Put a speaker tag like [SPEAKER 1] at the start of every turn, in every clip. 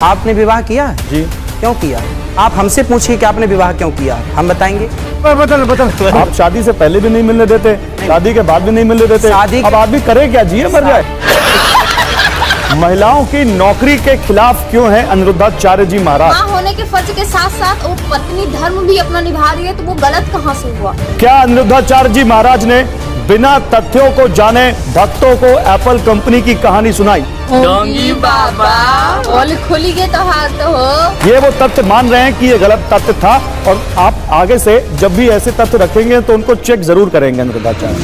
[SPEAKER 1] आपने विवाह किया है?
[SPEAKER 2] जी।
[SPEAKER 1] क्यों किया? आप हमसे पूछिए कि आपने विवाह क्यों किया, हम बताएंगे।
[SPEAKER 2] बदल आप शादी से पहले भी नहीं मिलने देते, शादी के बाद भी नहीं मिलने देते। अब आदमी करे क्या, जिए मर जाए। महिलाओं की नौकरी के खिलाफ क्यों है अनिरुद्धाचार्य जी महाराज?
[SPEAKER 3] मां होने के फर्ज के साथ साथ वो पत्नी धर्म भी अपना निभा रही है, तो वो गलत कहां से हुआ?
[SPEAKER 2] क्या अनिरुद्धाचार्य जी महाराज ने बिना तथ्यों को जाने भक्तों को एप्पल कंपनी की कहानी सुनाई?
[SPEAKER 3] डोंगी बाबा बोल खुली के तो हाथ हो।
[SPEAKER 2] ये वो तथ्य मान रहे हैं कि ये गलत तथ्य था, और आप आगे से जब भी ऐसे तथ्य रखेंगे तो उनको चेक जरूर करेंगे अनिरुद्धाचार्य।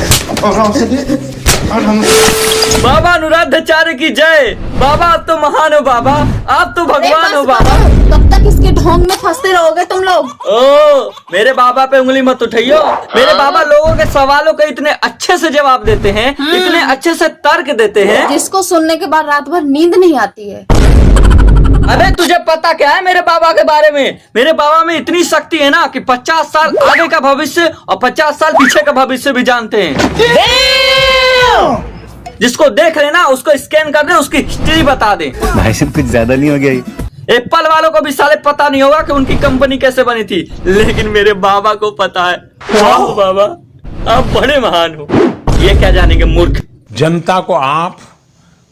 [SPEAKER 4] बाबा अनुराधाचार्य की जय। बाबा आप तो महान हो, बाबा आप तो भगवान हो बाबा।
[SPEAKER 3] कब तक इसके ढोंग में फंसते रहोगे तुम लोग?
[SPEAKER 4] ओ मेरे बाबा पे उंगली मत उठाइयो। मेरे बाबा लोगों के सवालों के इतने अच्छे से जवाब देते हैं, इतने अच्छे से तर्क देते हैं,
[SPEAKER 3] जिसको सुनने के बाद रात भर नींद नहीं आती है।
[SPEAKER 4] अबे तुझे पता क्या है मेरे बाबा के बारे में? मेरे बाबा में इतनी शक्ति है ना कि 50 साल आगे का भविष्य और 50 साल पीछे का भविष्य भी जानते हैं। जिसको देख लेना उसको स्कैन कर दे, उसकी हिस्ट्री बता दे।
[SPEAKER 5] भाई साहब कुछ ज्यादा नहीं हो गया ये?
[SPEAKER 4] एप्पल वालों को भी साले पता नहीं होगा कि उनकी कंपनी कैसे बनी थी, लेकिन मेरे बाबा को पता है। वाह बाबा आप बड़े महान हो। ये क्या जानेंगे मूर्ख।
[SPEAKER 6] जनता को आप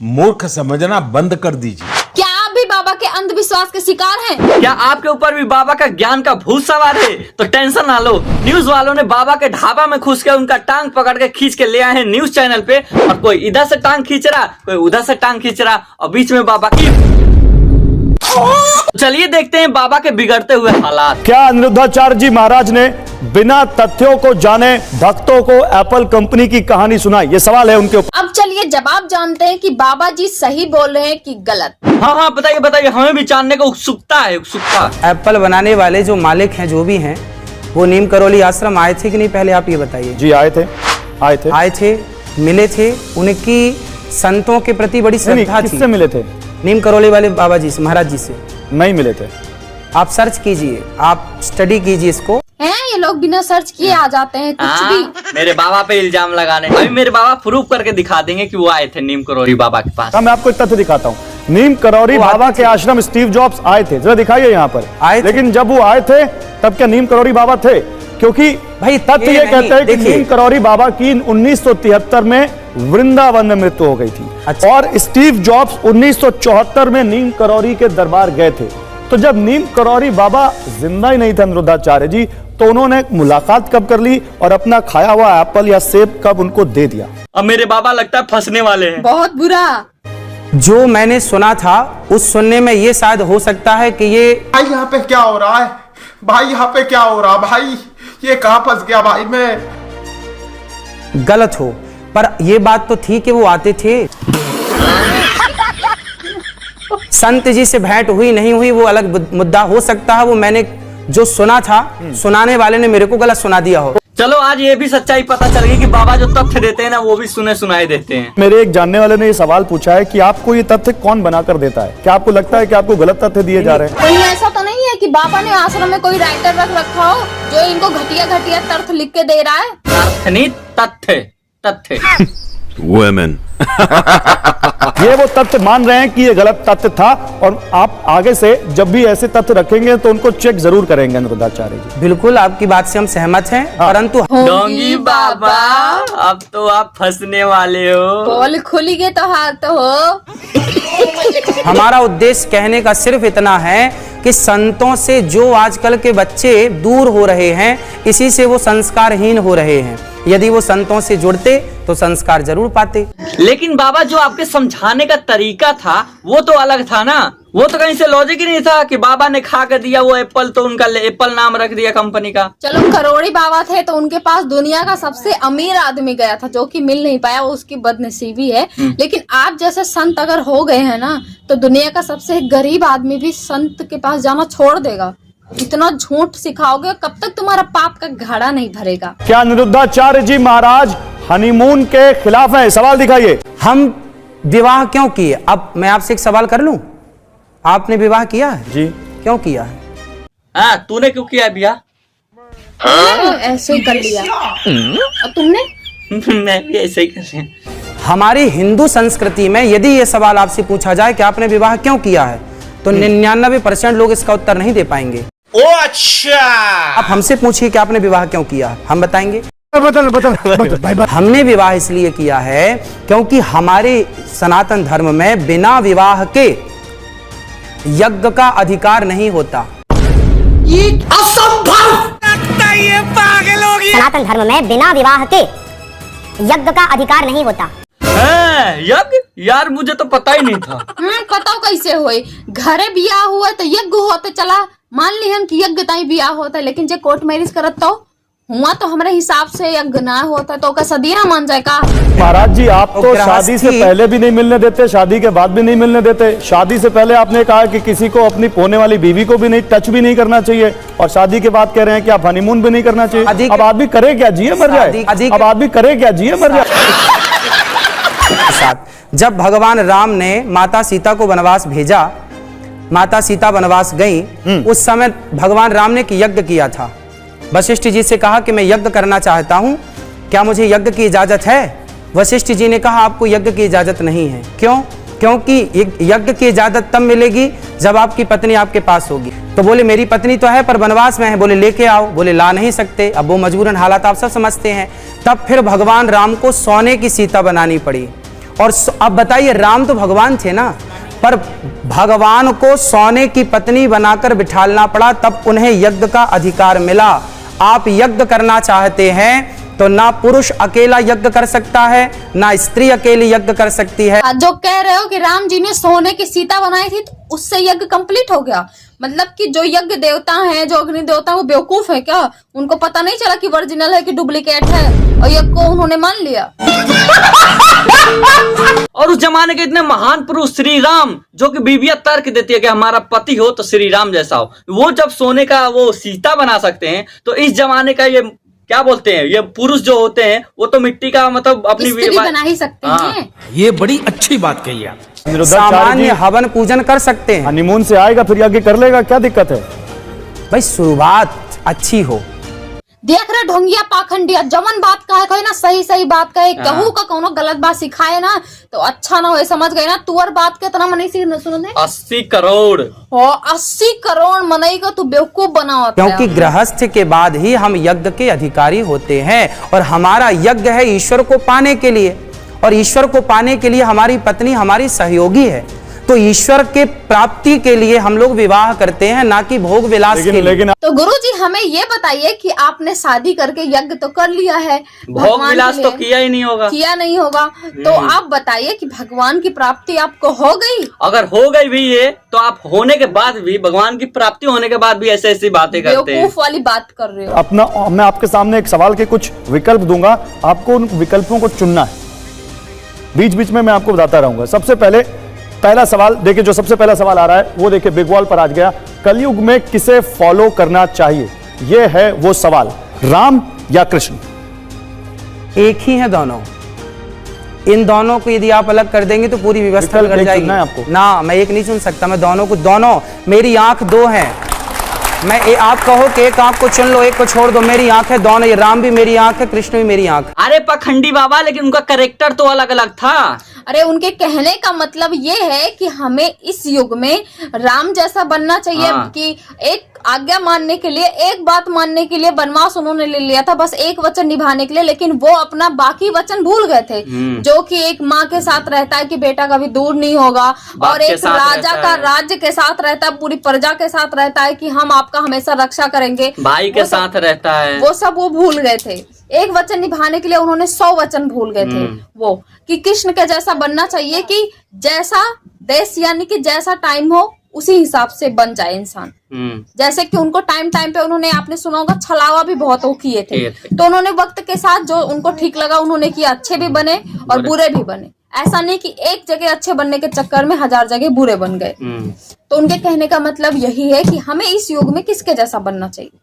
[SPEAKER 6] मूर्ख समझना बंद कर दीजिए।
[SPEAKER 3] क्या आप भी बाबा के अंधविश्वास के शिकार हैं?
[SPEAKER 4] क्या आपके ऊपर भी बाबा का ज्ञान का भूत सवार है? तो टेंशन ना लो, न्यूज वालों ने बाबा के ढाबा में घुस के उनका टांग पकड़ के खींच के ले आए हैं न्यूज चैनल पे। और कोई इधर से टांग खींच रहा, कोई उधर से टांग खींच रहा, और बीच में बाबा की। चलिए देखते हैं बाबा के बिगड़ते हुए हालात।
[SPEAKER 2] क्या अनिरुद्धाचार्य जी महाराज ने बिना तथ्यों को जाने भक्तों को एप्पल कंपनी की कहानी सुनाई? ये सवाल है उनके ऊपर।
[SPEAKER 3] अब चलिए जवाब जानते हैं कि बाबा जी सही बोल रहे हैं कि गलत।
[SPEAKER 4] हाँ हाँ बताइए बताइए, हमें भी जानने को उत्सुकता है, उत्सुकता।
[SPEAKER 1] एप्पल बनाने वाले जो मालिक हैं, जो भी हैं, वो नीम करौली आश्रम आए थे कि नहीं, पहले आप ये बताइए।
[SPEAKER 2] जी आए थे, आए थे,
[SPEAKER 1] मिले थे। उनकी संतों के प्रति बड़ी श्रद्धा थी।
[SPEAKER 2] किससे मिले थे?
[SPEAKER 1] नीम करौली वाले बाबा जी से, महाराज जी से
[SPEAKER 2] नहीं मिले थे।
[SPEAKER 1] आप सर्च कीजिए, आप स्टडी कीजिए इसको।
[SPEAKER 3] हैं ये लोग बिना सर्च किए आ जाते हैं कुछ भी।
[SPEAKER 4] मेरे बाबा पे इल्जाम लगाने। अभी मेरे बाबा प्रूफ करके दिखा देंगे कि वो आए थे नीम करौली बाबा के पास।
[SPEAKER 2] मैं आपको एक तथ्य दिखाता हूँ। नीम करौली बाबा के आश्रम स्टीव जॉब्स आए थे, जरा दिखाइए यहाँ पर।
[SPEAKER 1] आए थे?
[SPEAKER 2] लेकिन जब वो आए थे तब क्या नीम करौली बाबा थे? क्योंकि भाई तथ्य ये कहते हैं कि नीम करौली बाबा की 1973 में वृंदावन में मृत्यु हो गई थी।
[SPEAKER 1] अच्छा।
[SPEAKER 2] और स्टीव जॉब्स 1974 में नीम करौली के दरबार गए थे। तो जब नीम करौली बाबा जिंदा ही नहीं थे अनिरुद्धाचार्य जी, तो उन्होंने मुलाकात कब कर ली और अपना खाया हुआ एप्पल या सेब कब उनको दे दिया?
[SPEAKER 4] अब मेरे बाबा लगता है फंसने वाले हैं।
[SPEAKER 3] बहुत बुरा।
[SPEAKER 1] जो मैंने सुना था उस सुनने में ये शायद हो सकता है कि ये
[SPEAKER 7] भाई यहाँ पे क्या हो रहा है? भाई यहाँ पे क्या हो रहा है? भाई ये कहाँ फंस गया भाई मैं?
[SPEAKER 1] गलत हो, पर ये बात तो थी कि वो आते थे। संत जी से भेंट हुई नहीं हुई वो अलग मुद्दा हो सकता है। वो मैंने जो सुना था, सुनाने वाले ने मेरे को गलत सुना दिया हो।
[SPEAKER 4] चलो आज ये भी सच्चाई पता चल गई कि बाबा जो तथ्य देते हैं ना, वो भी सुने सुनाए देते हैं।
[SPEAKER 2] मेरे एक जानने वाले ने ये सवाल पूछा है कि आपको ये तथ्य कौन बनाकर देता है? क्या आपको लगता है कि आपको गलत तथ्य दिए जा रहे हैं?
[SPEAKER 3] कहीं ऐसा तो नहीं है कि बाबा ने आश्रम में कोई राइटर रख रखा हो जो इनको घटिया घटिया तर्क लिख के दे रहा है?
[SPEAKER 4] तथ्य नहीं, तथ्य तथ्य।
[SPEAKER 5] Women.
[SPEAKER 2] ये वो तथ्य मान रहे हैं कि ये गलत तथ्य था, और आप आगे से जब भी ऐसे तथ्य रखेंगे तो उनको चेक जरूर करेंगे अनिरुद्धाचार्य जी।
[SPEAKER 1] बिल्कुल आपकी बात से हम सहमत हैं, परंतु
[SPEAKER 4] डोंगी बाबा अब तो आप फंसने वाले हो।
[SPEAKER 3] बोल खुली के तो हाथ हो।
[SPEAKER 1] हमारा उद्देश्य कहने का सिर्फ इतना है कि संतों से जो आजकल के बच्चे दूर हो रहे हैं, इसी से वो संस्कारहीन हो रहे हैं। यदि वो संतों से जुड़ते तो संस्कार जरूर पाते।
[SPEAKER 4] लेकिन बाबा जो आपके समझाने का तरीका था वो तो अलग था ना। वो तो कहीं से लॉजिक ही नहीं था कि बाबा ने खा कर दिया वो एप्पल, तो उनका एप्पल नाम रख दिया कंपनी का।
[SPEAKER 3] चलो करोड़ी बाबा थे तो उनके पास दुनिया का सबसे अमीर आदमी गया था, जो कि मिल नहीं पाया, वो उसकी बदनसीबी है। लेकिन आप जैसे संत अगर हो गए हैं ना, तो दुनिया का सबसे गरीब आदमी भी संत के पास जाना छोड़ देगा। इतना झूठ सिखाओगे कब तक तुम्हारा पाप का घड़ा नहीं भरेगा?
[SPEAKER 2] क्या अनिरुद्धाचार्य जी महाराज हनीमून के खिलाफ है? सवाल दिखाइए।
[SPEAKER 1] हम विवाह क्यों किए? अब मैं आपसे एक सवाल कर लूं, आपने विवाह किया है?
[SPEAKER 2] जी।
[SPEAKER 1] क्यों किया है?
[SPEAKER 4] हाँ तूने क्यों किया भैया?
[SPEAKER 3] ऐसे ही कर लिया। और तुमने?
[SPEAKER 4] मैं भी ऐसे ही कर रहा।
[SPEAKER 1] हमारी हिंदू संस्कृति में यदि ये सवाल आपसे पूछा जाए कि आपने विवाह क्यों किया है, तो 99% लोग इसका उत्तर नहीं दे पाएंगे।
[SPEAKER 7] ओ अच्छा,
[SPEAKER 1] आप हमसे पूछिए कि आपने विवाह क्यों किया, हम बताएंगे।
[SPEAKER 2] बदल
[SPEAKER 1] हमने विवाह इसलिए किया है क्योंकि हमारे सनातन धर्म में बिना विवाह के यज्ञ का अधिकार नहीं होता।
[SPEAKER 8] सनातन धर्म में बिना विवाह के यज्ञ का अधिकार नहीं होता।
[SPEAKER 4] यज्ञ? यार मुझे तो पता ही नहीं था।
[SPEAKER 3] पता कैसे होए, घरे बियाह हुआ तो यज्ञ होते चला, मान लिहन कि यज्ञ ताई बियाह होता है, लेकिन जे कोर्ट मैरिज करत तो हुआ तो हमारे हिसाब से यज्ञ ना होता तो का सदिया मान जाए का।
[SPEAKER 2] महाराज जी, आप तो
[SPEAKER 1] गृहस्थी-
[SPEAKER 2] शादी से पहले भी नहीं मिलने देते, शादी के बाद भी नहीं मिलने देते। शादी से पहले आपने कहा कि किसी को अपनी होने वाली बीवी को भी नहीं टच भी नहीं करना चाहिए, और शादी के बाद कह रहे हैं कि आप हनीमून भी नहीं करना चाहिए। अब आदमी करे क्या, जिए मर जाए? अब आदमी करे क्या, जिए मर जाए?
[SPEAKER 1] साथ जब भगवान राम ने माता सीता को वनवास भेजा, माता सीता वनवास गई, उस समय भगवान राम ने यज्ञ किया था। वशिष्ठ जी से कहा कि मैं यज्ञ करना चाहता हूं, क्या मुझे यज्ञ की इजाजत है? वशिष्ठ जी ने कहा आपको यज्ञ की इजाजत नहीं है। क्यों? क्योंकि यज्ञ की इजाजत तब मिलेगी जब आपकी पत्नी आपके पास होगी। तो बोले मेरी पत्नी तो है पर वनवास में है। बोले लेके आओ। बोले ला नहीं सकते, अब वो मजबूरन हालात आप सब समझते हैं। तब फिर भगवान राम को सोने की सीता बनानी पड़ी। और अब बताइए, राम तो भगवान थे ना, पर भगवान को सोने की पत्नी बनाकर बिठालना पड़ा, तब उन्हें यज्ञ का अधिकार मिला। आप यज्ञ करना चाहते हैं तो ना पुरुष अकेला यज्ञ कर सकता है, ना स्त्री अकेली यज्ञ कर सकती है।
[SPEAKER 3] जो कह रहे हो कि राम जी ने सोने की सीता बनाई थी तो उससे यज्ञ कंप्लीट हो गया, मतलब कि जो यज्ञ देवता हैं, जो अग्नि देवता, वो बेवकूफ है क्या? उनको पता नहीं चला कि ओरिजिनल है कि डुप्लीकेट है, और यज्ञ को उन्होंने मान लिया।
[SPEAKER 4] और उस जमाने के इतने महान पुरुष श्री राम, जो कि बीवियां तर्क देती है कि हमारा पति हो तो श्री राम जैसा हो, वो जब सोने का वो सीता बना सकते हैं, तो इस जमाने का ये क्या बोलते हैं, ये पुरुष जो होते हैं वो तो मिट्टी का मतलब अपनी
[SPEAKER 3] स्त्री बना ही सकते हैं।
[SPEAKER 6] ये बड़ी अच्छी बात कही आप।
[SPEAKER 1] सामान्य हवन पूजन कर सकते हैं।
[SPEAKER 2] हनीमून से आएगा फिर यज्ञ कर लेगा, क्या दिक्कत है?
[SPEAKER 1] भाई शुरुआत अच्छी हो।
[SPEAKER 3] देख रहे ढोंगिया पाखंडिया, जमन बात कहे ना, सही सही बात कहे, कहू का कोनो गलत बात सिखाए ना तो अच्छा ना हो, समझ गए ना? तुअर बात के इतना मनई सुन
[SPEAKER 4] 80 करोड़
[SPEAKER 3] 80 करोड़ मनई का तू बेवकूफ बना होता है।
[SPEAKER 1] क्योंकि गृहस्थ के बाद ही हम यज्ञ के अधिकारी होते हैं, और हमारा यज्ञ है ईश्वर को पाने के लिए, और ईश्वर को पाने के लिए हमारी पत्नी हमारी सहयोगी है। तो ईश्वर के प्राप्ति के लिए हम लोग विवाह करते हैं, ना कि भोग विलास के लिए।
[SPEAKER 2] लेकिन
[SPEAKER 3] तो गुरुजी हमें ये बताइए कि आपने शादी करके यज्ञ तो कर लिया है,
[SPEAKER 4] भोग
[SPEAKER 3] भगवान
[SPEAKER 4] विलास
[SPEAKER 3] के
[SPEAKER 4] तो
[SPEAKER 3] लिए
[SPEAKER 4] किया ही नहीं होगा।
[SPEAKER 3] किया नहीं होगा, तो आप बताइए कि भगवान की प्राप्ति आपको हो गई?
[SPEAKER 4] अगर हो गई भी ये, तो आप होने के बाद भी, भगवान की प्राप्ति होने के बाद भी ऐसे ऐसी बातें करते हैं।
[SPEAKER 3] बेवकूफ वाली बात कर रहे हो।
[SPEAKER 2] मैं आपके सामने एक सवाल के कुछ विकल्प दूंगा, आपको उन विकल्पों को चुनना है। बीच बीच में मैं आपको बताता रहूंगा। सबसे पहले पहला सवाल देखिए, जो सबसे पहला सवाल आ रहा है वो देखिए, बिग वॉल पर आज गया, कलयुग में किसे फॉलो करना चाहिए? ये है वो सवाल, राम या कृष्ण?
[SPEAKER 1] एक ही है दोनों। इन दोनों को यदि आप अलग कर देंगे तो पूरी व्यवस्था
[SPEAKER 2] विकल्प
[SPEAKER 1] बिगड़
[SPEAKER 2] एक
[SPEAKER 1] जाएगी।
[SPEAKER 2] चुनना है आपको।
[SPEAKER 1] ना, मैं एक नहीं चुन सकता, मैं दोनों को, दोनों, मेरी आंख दो है। आप कहो कि एक आंख को चुन लो, एक को छोड़ दो, मेरी आंख है दोनों। ये राम भी मेरी आंख है, कृष्ण भी मेरी आंख।
[SPEAKER 4] अरे पखंडी बाबा, लेकिन उनका कैरेक्टर तो अलग अलग था।
[SPEAKER 3] अरे उनके कहने का मतलब ये है कि हमें इस युग में राम जैसा बनना चाहिए।
[SPEAKER 4] हाँ।
[SPEAKER 3] कि एक आज्ञा मानने के लिए, एक बात मानने के लिए वनवास उन्होंने ले लिया था, बस एक वचन निभाने के लिए, लेकिन वो अपना बाकी वचन भूल गए थे। जो कि एक माँ के साथ रहता है कि बेटा कभी दूर नहीं होगा, और एक राजा का राज्य के साथ रहता है, पूरी प्रजा के साथ रहता है कि हम आपका हमेशा रक्षा करेंगे,
[SPEAKER 4] भाई के साथ रहता है,
[SPEAKER 3] वो सब वो भूल गए थे। एक वचन निभाने के लिए उन्होंने 100 वचन भूल गए थे। वो कि कृष्ण के जैसा बनना चाहिए, कि जैसा देश यानी कि जैसा टाइम हो उसी हिसाब से बन जाए इंसान। जैसे कि उनको टाइम टाइम पे उन्होंने, आपने सुना होगा, छलावा भी बहुत वो किए थे, तो उन्होंने वक्त के साथ जो उनको ठीक लगा उन्होंने किया, अच्छे भी बने और बुरे भी बने। ऐसा नहीं कि एक जगह अच्छे बनने के चक्कर में 1000 जगह बुरे बन गए। तो उनके कहने का मतलब यही है कि हमें इस युग में किसके जैसा बनना चाहिए,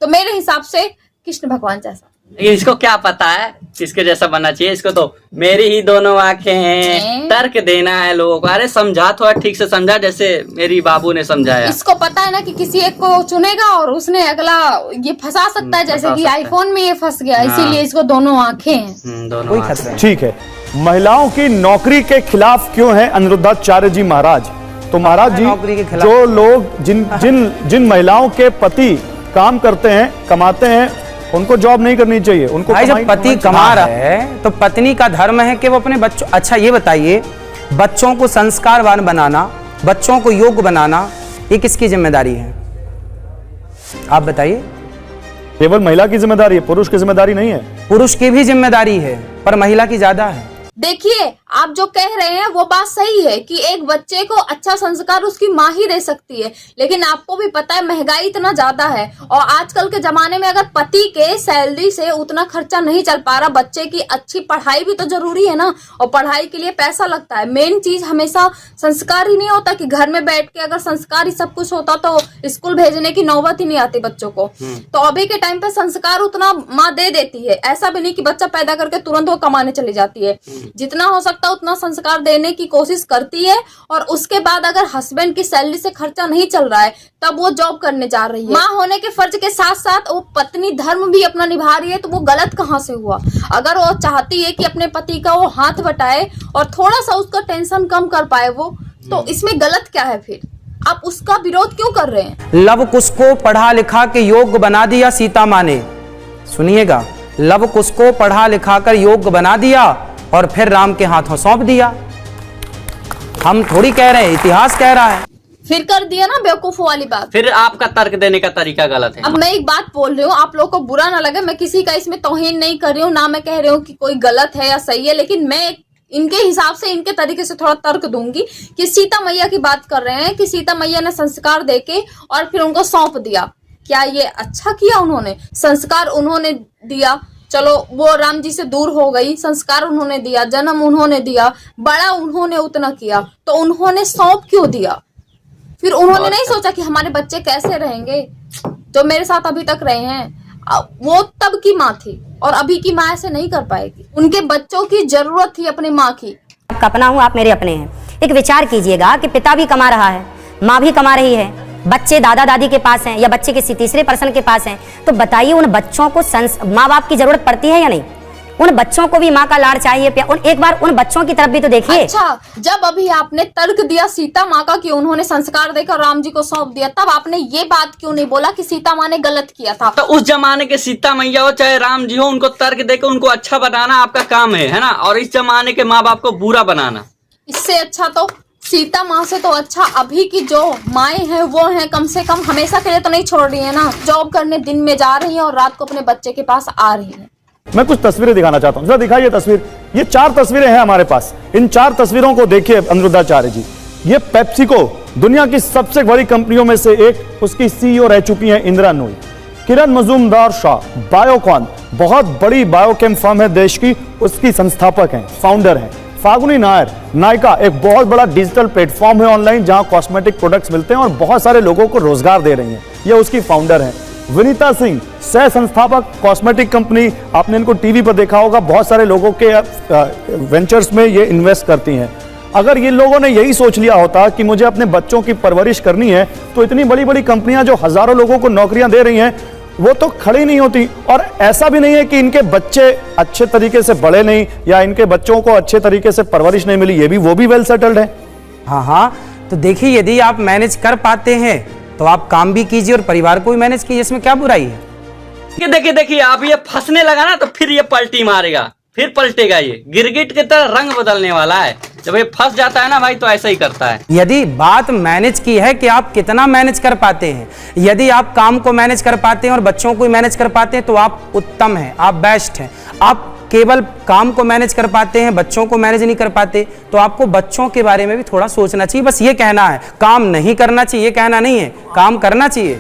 [SPEAKER 3] तो मेरे हिसाब से कृष्ण भगवान जैसा।
[SPEAKER 4] इसको क्या पता है किसके जैसा बनना चाहिए? इसको तो मेरी ही दोनों आंखें हैं, तर्क देना है लोगों को। अरे समझा, थोड़ा ठीक से समझा, जैसे मेरी बाबू ने समझाया।
[SPEAKER 3] इसको पता है ना कि किसी एक को चुनेगा और उसने अगला ये फंसा सकता है, जैसे कि आईफोन में ये फंस गया, इसीलिए इसको दोनों आंखें हैं।
[SPEAKER 4] दोनों
[SPEAKER 1] कोई
[SPEAKER 4] आंखें।
[SPEAKER 1] खतरा नहीं।
[SPEAKER 2] ठीक है, महिलाओं की नौकरी के खिलाफ क्यों है अनिरुद्धाचार्य जी महाराज? तो महाराज जी,
[SPEAKER 1] नौकरी के खिलाफ।
[SPEAKER 2] जो लोग जिन महिलाओं के पति काम करते हैं, कमाते हैं, उनको जॉब नहीं करनी चाहिए। उनको
[SPEAKER 1] भाई, जब
[SPEAKER 2] कमाई
[SPEAKER 1] पति
[SPEAKER 2] करना
[SPEAKER 1] कमा रहा
[SPEAKER 2] चाहिए।
[SPEAKER 1] है तो पत्नी का धर्म है कि वो अपने बच्चों, अच्छा ये बताइए, बच्चों को संस्कारवान बनाना, बच्चों को योग्य बनाना, ये किसकी जिम्मेदारी है? आप बताइए।
[SPEAKER 2] केवल महिला की जिम्मेदारी है, पुरुष की जिम्मेदारी नहीं है।
[SPEAKER 1] पुरुष की भी जिम्मेदारी है, पर महिला की ज्यादा है।
[SPEAKER 3] देखिए, आप जो कह रहे हैं वो बात सही है कि एक बच्चे को अच्छा संस्कार उसकी माँ ही दे सकती है, लेकिन आपको भी पता है महंगाई इतना ज्यादा है और आजकल के जमाने में अगर पति के सैलरी से उतना खर्चा नहीं चल पा रहा, बच्चे की अच्छी पढ़ाई भी तो जरूरी है ना, और पढ़ाई के लिए पैसा लगता है। मेन चीज हमेशा संस्कार ही नहीं होता कि घर में बैठ के अगर संस्कार ही सब कुछ होता तो स्कूल भेजने की नौबत ही नहीं आती बच्चों को। तो अभी के टाइम पे संस्कार उतना माँ दे देती है, ऐसा भी नहीं कि बच्चा पैदा करके तुरंत वो कमाने चली जाती है। जितना हो सकता है उतना संस्कार देने की कोशिश करती है, और उसके बाद अगर हस्बैंड की सैलरी से खर्चा नहीं चल रहा है तब वो जॉब करने जा रही है। माँ होने के फर्ज के साथ साथ वो पत्नी धर्म भी अपना निभा रही है, तो वो गलत कहाँ से हुआ? अगर वो चाहती है कि अपने पति का वो हाथ बटाए और थोड़ा सा उसका टेंशन कम कर पाए वो, तो इसमें गलत क्या है? फिर आप उसका विरोध क्यों कर रहे हैं?
[SPEAKER 1] लव कुश को पढ़ा लिखा के योग्य बना दिया सीता माँ ने। सुनिएगा, लव कुश को पढ़ा लिखा कर योग्य बना दिया और फिर राम के हाथों सौंप दिया। हम थोड़ी कह रहे हैं, इतिहास कह रहा है।
[SPEAKER 3] फिर कर दिया ना बेवकूफों वाली बात।
[SPEAKER 4] फिर आपका तर्क देने का तरीका गलत है।
[SPEAKER 3] अब मैं एक बात बोल रही हूँ, आप लोगों को बुरा ना लगे, मैं किसी का इसमें तौहीन नहीं कर रही हूँ, ना मैं कह रही हूँ कि कोई गलत है या सही है, लेकिन मैं इनके हिसाब से, इनके तरीके से थोड़ा तर्क दूंगी कि सीता मैया की बात कर रहे हैं कि सीता मैया ने संस्कार देके और फिर उनको सौंप दिया। क्या ये अच्छा किया उन्होंने? संस्कार उन्होंने दिया, चलो वो राम जी से दूर हो गई, संस्कार उन्होंने दिया, जन्म उन्होंने दिया, बड़ा उन्होंने उतना किया, तो उन्होंने सौंप क्यों दिया? फिर उन्होंने नहीं सोचा कि हमारे बच्चे कैसे रहेंगे? जो मेरे साथ अभी तक रहे हैं वो तब की माँ थी और अभी की माँ ऐसे नहीं कर पाएगी। उनके बच्चों की जरूरत थी अपनी माँ की।
[SPEAKER 8] आपका अपना हूँ, आप मेरे अपने हैं। एक विचार कीजिएगा कि पिता भी कमा रहा है, माँ भी कमा रही है, बच्चे दादा दादी के पास हैं या बच्चे किसी तीसरे पर्सन के पास हैं, तो बताइए उन बच्चों को माँ बाप की जरूरत पड़ती है या नहीं? उन बच्चों को भी माँ का लाड़ चाहिए। एक बार उन बच्चों की तरफ भी तो देखिए।
[SPEAKER 3] अच्छा, जब अभी आपने तर्क दिया सीता माँ का कि उन्होंने संस्कार देकर राम जी को सौंप दिया, तब आपने ये बात क्यों नहीं बोला कि सीता माँ ने गलत किया था?
[SPEAKER 4] तो उस जमाने के सीता मैया हो चाहे राम जी हो, उनको तर्क देकर उनको अच्छा बनाना आपका काम है ना, और इस जमाने के माँ बाप को बुरा बनाना।
[SPEAKER 3] इससे अच्छा तो सीता माँ से तो अच्छा अभी की जो माएँ हैं वो हैं, कम से कम हमेशा के लिए तो नहीं छोड़ रही है ना, जॉब करने दिन में जा रही है और रात को अपने बच्चे के पास आ रही है।
[SPEAKER 2] मैं कुछ तस्वीरें दिखाना चाहता हूं, जरा दिखाइए तस्वीर। ये 4 तस्वीरें हैं हमारे पास। इन 4 तस्वीरों को देखिए अनिरुद्धाचार्य जी। ये पेप्सिको, दुनिया की सबसे बड़ी कंपनियों में से एक, उसकी सीईओ रह चुकी हैं इंदिरा नूई। किरण मजूमदार शाह, बायोकॉन, बहुत बड़ी बायोकेम फर्म है देश की, उसकी संस्थापक हैं, फाउंडर हैं। फागुनी नायर, नायका एक बहुत बड़ा डिजिटल प्लेटफॉर्म है ऑनलाइन, जहां कॉस्मेटिक प्रोडक्ट्स मिलते हैं और बहुत सारे लोगों को रोजगार दे रही हैं, ये उसकी फाउंडर हैं। विनीता सिंह, सह संस्थापक, कॉस्मेटिक कंपनी, आपने इनको टीवी पर देखा होगा, बहुत सारे लोगों के वेंचर्स में ये इन्वेस्ट करती हैं। अगर ये लोगों ने यही सोच लिया होता कि मुझे अपने बच्चों की परवरिश करनी है, तो इतनी बड़ी बड़ी कंपनियां जो हजारों लोगों को नौकरियां दे रही हैं वो तो खड़ी नहीं होती। और ऐसा भी नहीं है कि इनके बच्चे अच्छे तरीके से बढ़े नहीं या इनके बच्चों को अच्छे तरीके से परवरिश नहीं मिली, ये भी वो भी वेल सेटल्ड है।
[SPEAKER 1] हाँ, तो देखिए, यदि आप मैनेज कर पाते हैं तो आप काम भी कीजिए और परिवार को भी मैनेज कीजिए, इसमें क्या बुराई है?
[SPEAKER 4] देखिए आप ये फंसने लगा ना तो फिर ये पलटी मारेगा, फिर पलटेगा, ये गिरगिट की तरह रंग बदलने वाला है। जब ये फंस जाता है ना भाई, तो ऐसा ही करता है।
[SPEAKER 1] यदि बात मैनेज की है कि आप कितना मैनेज कर पाते हैं, यदि आप काम को मैनेज कर पाते हैं और बच्चों को मैनेज कर पाते हैं तो आप उत्तम हैं, आप बेस्ट हैं। आप केवल काम को मैनेज कर पाते हैं, बच्चों को मैनेज नहीं कर पाते, तो आपको बच्चों के बारे में भी थोड़ा सोचना चाहिए। बस ये कहना है, काम नहीं करना चाहिए, ये कहना नहीं है, काम करना चाहिए।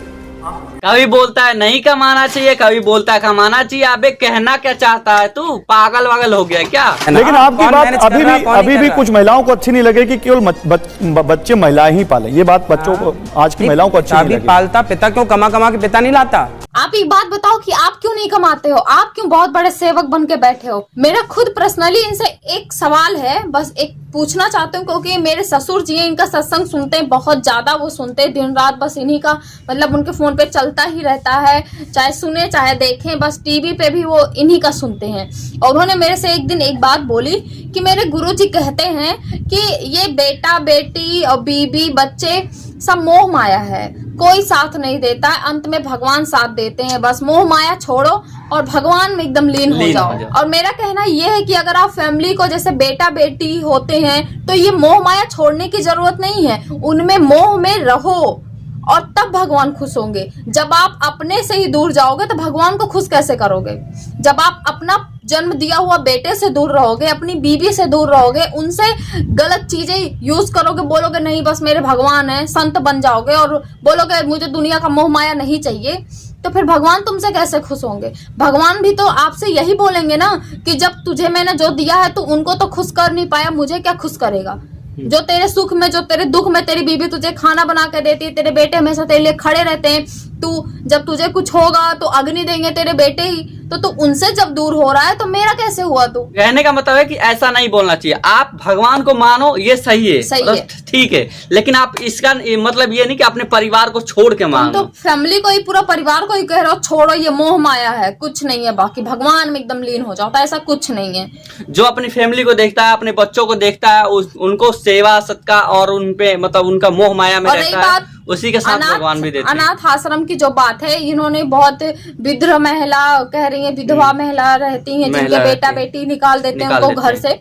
[SPEAKER 4] कभी बोलता है नहीं कमाना चाहिए, कभी बोलता है कमाना चाहिए। अबे कहना क्या चाहता है तू? पागल वागल हो गया क्या?
[SPEAKER 2] लेकिन आपकी
[SPEAKER 1] कौन
[SPEAKER 2] बात
[SPEAKER 1] मैनेज कर रहा है, कौन
[SPEAKER 2] अभी
[SPEAKER 1] नहीं
[SPEAKER 2] भी
[SPEAKER 1] कर
[SPEAKER 2] कुछ महिलाओं को अच्छी नहीं लगेगी, केवल बच्चे महिलाएं ही पालें। ये बात बच्चों को, आज की महिलाओं को अच्छी नहीं लगेगी।
[SPEAKER 1] पालता पिता क्यों, कमा कमा के पिता नहीं लाता?
[SPEAKER 3] आप एक बात बताओ कि आप क्यों नहीं कमाते हो? आप क्यों बहुत बड़े सेवक बन के बैठे हो? मेरा खुद पर्सनली इनसे एक सवाल है, बस एक पूछना चाहती हूँ, क्योंकि मेरे ससुर जी हैं, इनका सत्संग सुनते हैं, बहुत ज्यादा वो सुनते हैं, दिन रात बस इन्हीं का मतलब उनके फोन पे चलता ही रहता है, चाहे सुने चाहे देखें, बस टीवी पे भी वो इन्हीं का सुनते हैं। और उन्होंने मेरे से एक दिन एक बात बोली कि मेरे गुरुजी कहते हैं कि ये बेटा बेटी और बीबी बच्चे सब मोह माया है, कोई साथ नहीं देता है, अंत में भगवान साथ देते हैं, बस मोह माया छोड़ो और भगवान में एकदम लीन हो जाओ। और मेरा कहना ये है कि अगर आप फैमिली को जैसे बेटा बेटी होते हैं तो ये मोह माया छोड़ने की जरूरत नहीं है, उनमें मोह में रहो और तब भगवान खुश होंगे। जब आप अपने से ही दूर जाओगे तो भगवान को खुश कैसे करोगे? जब आप अपना जन्म दिया हुआ बेटे से दूर रहोगे, अपनी बीवी से दूर रहोगे, उनसे गलत चीजें यूज करोगे, बोलोगे नहीं बस मेरे भगवान है, संत बन जाओगे और बोलोगे मुझे दुनिया का मोह माया नहीं चाहिए, तो फिर भगवान तुमसे कैसे खुश होंगे? भगवान भी तो आपसे यही बोलेंगे ना कि जब तुझे मैंने जो दिया है तो उनको तो खुश कर नहीं पाया, मुझे क्या खुश करेगा? जो तेरे सुख में, जो तेरे दुख में, तेरी बीवी तुझे खाना बना के देती है, तेरे बेटे हमेशा तेरे लिए खड़े रहते हैं, तू जब तुझे कुछ होगा तो अग्नि देंगे तेरे बेटे ही, तो तू उनसे जब दूर हो रहा है तो मेरा कैसे हुआ? तू
[SPEAKER 4] कहने का मतलब है कि ऐसा नहीं बोलना चाहिए, आप भगवान को मानो, ये सही है, ठीक है, लेकिन आप इसका मतलब ये नहीं कि अपने परिवार को छोड़ के मानो।
[SPEAKER 3] तो फैमिली को ही, पूरा परिवार को ही कह रहे हो छोड़ो, ये मोह माया है, कुछ नहीं है, बाकी भगवान में एकदम लीन हो जाता है, ऐसा कुछ नहीं है।
[SPEAKER 4] जो अपनी फैमिली को देखता है, अपने बच्चों को देखता है, उनको सेवा सत्कार और उनपे मतलब उनका मोह माया में रहता है, उसी के साथ भगवान भी देते हैं।
[SPEAKER 3] अनाथ आश्रम की जो बात है, इन्होंने बहुत वृद्ध महिला कह रही है, विधवा महिला रहती हैं जिनके बेटा बेटी निकाल देते हैं उनको घर से,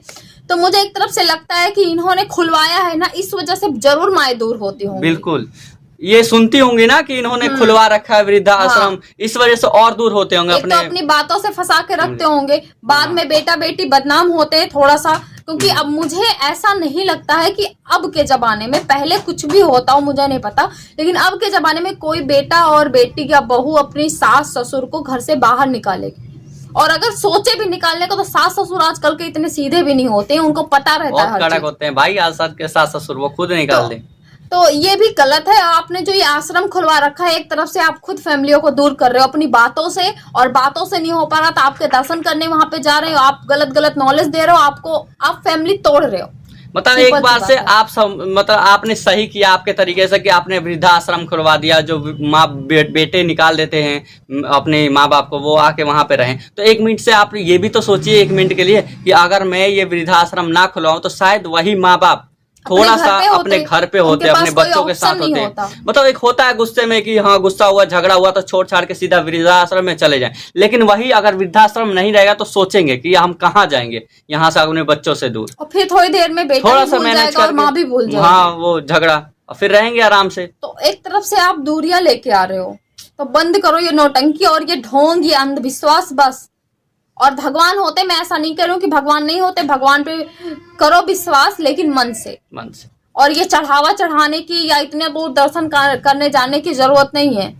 [SPEAKER 3] तो मुझे एक तरफ से लगता है कि इन्होंने खुलवाया है ना, इस वजह से जरूर माएँ दूर होती होंगी।
[SPEAKER 4] बिल्कुल, ये सुनती होंगी ना कि इन्होंने खुलवा रखा है वृद्धाश्रम, इस वजह से और दूर होते होंगे,
[SPEAKER 3] अपने तो अपनी बातों से फंसा के रखते होंगे, बाद में बेटा बेटी बदनाम होते हैं थोड़ा सा। क्योंकि अब मुझे ऐसा नहीं लगता है कि अब के जमाने में, पहले कुछ भी होता हो मुझे नहीं पता, लेकिन अब के जमाने में कोई बेटा और बेटी या बहू अपनी सास ससुर को घर से बाहर निकालेगी, और अगर सोचे भी निकालने को तो सास ससुर आजकल के इतने सीधे भी नहीं होते हैं, उनको पता रहता है,
[SPEAKER 4] कड़क होते हैं भाई आजकल के सास ससुर, वो खुद निकाल दें।
[SPEAKER 3] तो ये भी गलत है। आपने जो ये आश्रम खुलवा रखा है, एक तरफ से आप खुद फैमिलियों को दूर कर रहे हो अपनी बातों से, और बातों से नहीं हो पा रहा तो आपके दर्शन करने वहां पे जा रहे हो, आप गलत गलत नॉलेज दे रहे हो, आप फैमिली तोड़ रहे हो।
[SPEAKER 4] मतलब एक बार से आप सब मतलब आपने सही किया आपके तरीके से कि आपने वृद्धाश्रम खुलवा दिया, जो माँ बेटे निकाल देते हैं अपने माँ बाप को, वो आके वहां पे रहें। तो एक मिनट से आप ये भी तो सोचिए एक मिनट के लिए कि अगर मैं ये वृद्धाश्रम ना खुलवाऊं तो शायद वही माँ बाप थोड़ा सा अपने घर पे होते, अपने बच्चों के साथ होते। मतलब एक होता है गुस्से में कि हाँ गुस्सा हुआ, झगड़ा हुआ तो छोड़ छाड़ के सीधा वृद्धाश्रम में चले जाएं, लेकिन वही अगर वृद्धाश्रम नहीं रहेगा तो सोचेंगे कि हम कहाँ जाएंगे यहाँ से अपने बच्चों से दूर,
[SPEAKER 3] और फिर थोड़ी देर में बेटा
[SPEAKER 4] थोड़ा सा मैनेज कर,
[SPEAKER 3] माँ भी भूल जाएगी,
[SPEAKER 4] हाँ वो झगड़ा, और फिर रहेंगे आराम से।
[SPEAKER 3] तो एक तरफ से आप दूरियां लेके आ रहे हो, तो बंद करो ये नौटंकी और ये ढोंग, ये अंधविश्वास बस। और भगवान होते, मैं ऐसा नहीं कह रही हूँ कि भगवान नहीं होते, भगवान पे करो विश्वास, लेकिन मन से। और ये चढ़ावा चढ़ाने की या इतने दूर दर्शन करने जाने की जरूरत नहीं है,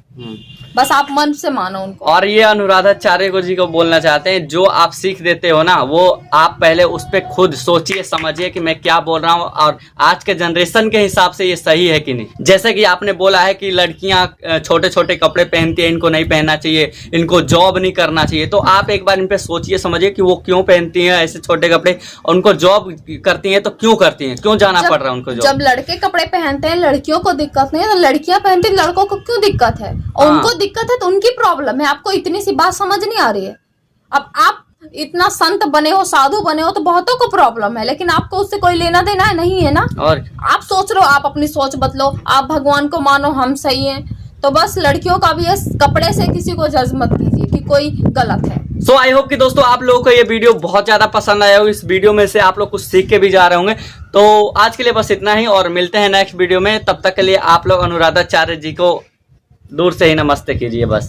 [SPEAKER 3] बस आप मन से मानो उनको।
[SPEAKER 4] और ये अनुराधाचार्य जी को बोलना चाहते हैं, जो आप सीख देते हो ना, वो आप पहले उस पर खुद सोचिए समझिए कि मैं क्या बोल रहा हूँ और आज के जनरेशन के हिसाब से ये सही है कि नहीं। जैसे कि आपने बोला है कि लड़कियां छोटे छोटे कपड़े पहनती हैं, इनको नहीं पहनना चाहिए, इनको जॉब नहीं करना चाहिए, तो आप एक बार इन पे सोचिए समझिए कि वो क्यों पहनती हैं ऐसे छोटे कपड़े, और उनको जॉब करती हैं तो क्यों करती हैं, क्यों जाना पड़ रहा है उनको जॉब।
[SPEAKER 3] जब लड़के कपड़े पहनते हैं लड़कियों को दिक्कत नहीं है, तो लड़कियां पहनती हैं लड़कों को क्यों दिक्कत है? और उनको दिक्कत है तो उनकी प्रॉब्लम है, आपको इतनी सी बात समझ नहीं आ रही है। अब आप इतना संत बने हो, साधु बने हो, तो बहुतों को प्रॉब्लम है, लेकिन आपको उससे कोई लेना देना है नहीं है ना। और आप सोच रहे हो, आप अपनी सोच बदलो, आप भगवान को मानो, हम सही हैं। तो बस लड़कियों का भी इस कपड़े से किसी को जज मत कीजिए कि कोई गलत है।
[SPEAKER 4] सो आई होप कि दोस्तों आप लोगों को ये वीडियो बहुत ज्यादा पसंद आया हो, इस वीडियो में से आप लोग कुछ सीख के भी जा रहे होंगे। तो आज के लिए बस इतना ही, और मिलते हैं नेक्स्ट वीडियो में। तब तक के लिए आप लोग अनुराधाचार्य जी को दूर से ही नमस्ते कीजिए बस।